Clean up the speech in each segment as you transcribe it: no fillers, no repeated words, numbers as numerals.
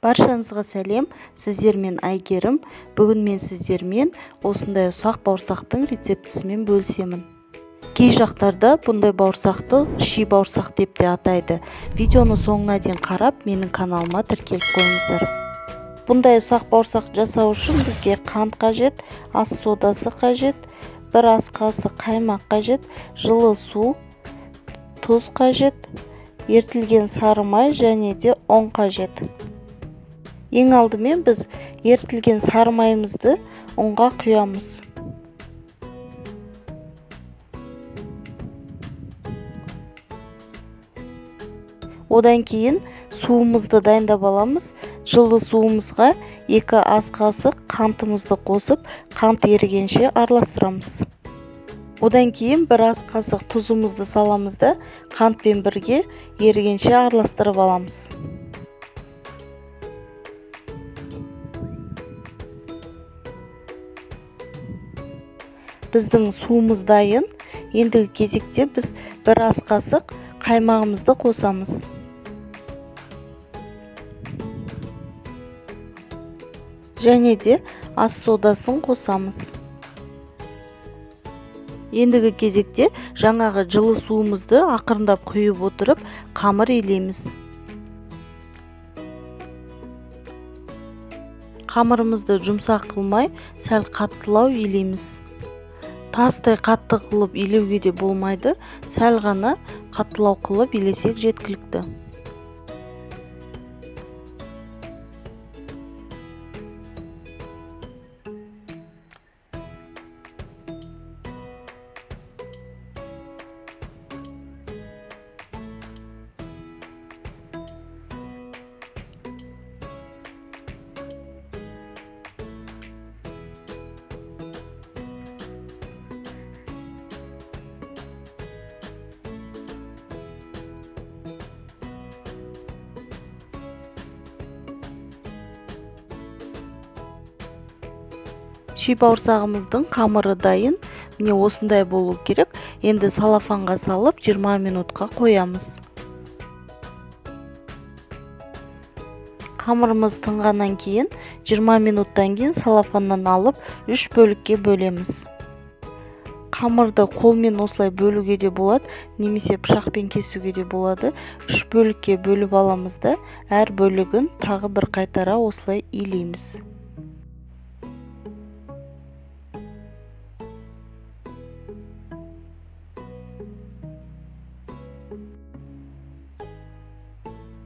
Баршаңызға сәлем, сіздермен Айгерім. Бүгін мен сіздермен осындай ұсақ бауырсақтың рецептісімен бөлісемін. Кей жақтарда бұндай бауырсақты ши бауырсақ деп те атайды. Видеоны соңына дейін қарап, менің каналыма тіркеліп қойыңыздар. Бұндай ұсақ бауырсақ жасау үшін бізге қант қажет, ас содасы қажет, бір ас қасық қаймақ қажет, жылы су, тұз қажет, ертілген сары май және де ұн қажет. Ең алдымен біз ертілген сары майымызды ұнға құямыз. Одан кейін суымызды дайындап аламыз. Жылы суымызға 2 ас қасық қантымызды қосып, қант ерігенше араластырамыз. Одан кейін 1 ас қасық тұзымызды саламыз да қантпен бірге ерігенше араластырып аламыз. Біздің суымыз дайын. Ендігі кезекте біз 1 ас қасық қаймағымызды қосамыз. Және де ас содасын қосамыз. Ендігі кезекте жаңағы жылы суымызды ақырындап құйып отырып, қамыр илейміз. Қамырымызды жұмсақ қылмай, сәл қаттылау илейміз. Тастай қатты қылып илеуге де болмайды, сәл ғана қаттылау қылып илесек жеткілікті. Ши бауырсағымыздың қамыры дайын. Міне осындай болу керек. Енді салафанға салып 20 минутқа қоямыз. Қамырымыз тынғаннан кейін 20 минуттан кейін салафаннан алып 3 бөлікке бөлеміз. Қамырды қолмен осылай бөлуге де болады, немесе пышақпен кесуге де болады. 3 бөлікке бөліп аламыз да әр бөлігін тағы бір қайтара осылай илейміз.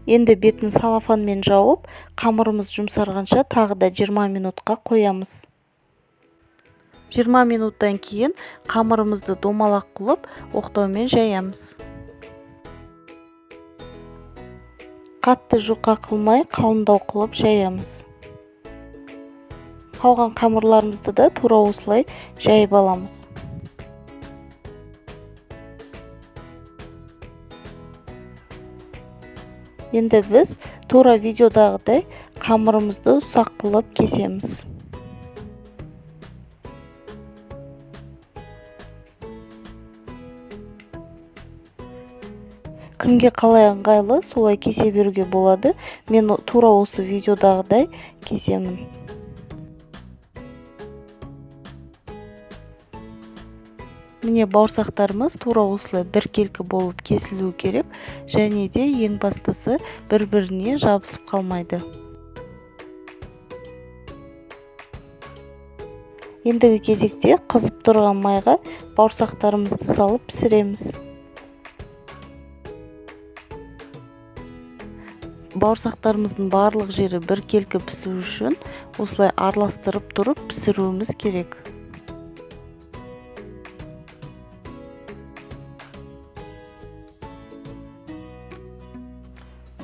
Енді бетін салафанмен жауып, қамырымыз жұмсарғанша тағы да 20 минутқа қоямыз. 20 минуттан кейін қамырымызды домалақ қылып, оқтаумен жаямыз. Қатты жұқа қылмай, қалыңдау қылып жаямыз. Қалған қамырларымызды да тура осылай жайып аламыз. Енді біз тура видеодағыдай қамырымызды ұсақ қылып кесеміз. Кімге қалай ыңғайлы, солай кесе беруге болады. Мен тура осы видеодағыдай кесемін. Міне бауырсақтарымыз тура осылай біркелкі болып кесілу керек, және де ең бастысы бір-біріне жабысып қалмайды. Ендігі кезекте қызып тұрған майға бауырсақтарымызды салып пісіреміз. Бауырсақтарымыздың барлық жері біркелкі пісу үшін осылай араластырып тұрып пісіруіміз керек.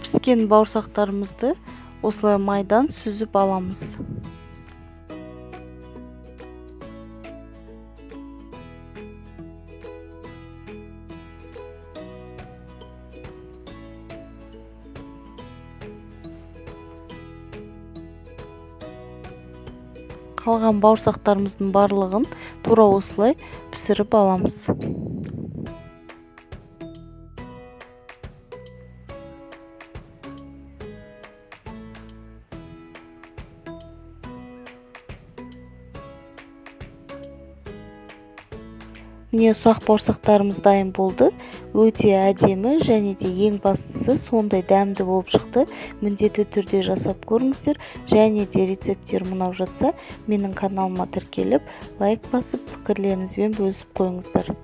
Піскен бауырсақтарымызды осылай майдан сүзіп аламыз. Қалған бауырсақтарымыздың барлығын тура осылай пісіріп аламыз. Міне ұсақ бауырсақтарымыз дайын болды. Өте әдемі және де ең бастысы сондай дәмді болып шықты. Міндетті түрде жасап көріңіздер. Және де рецепттер мынау жатса, менің каналыма тіркеліп, лайк басып, пікірлеріңізбен бөлісіп қойыңыздар.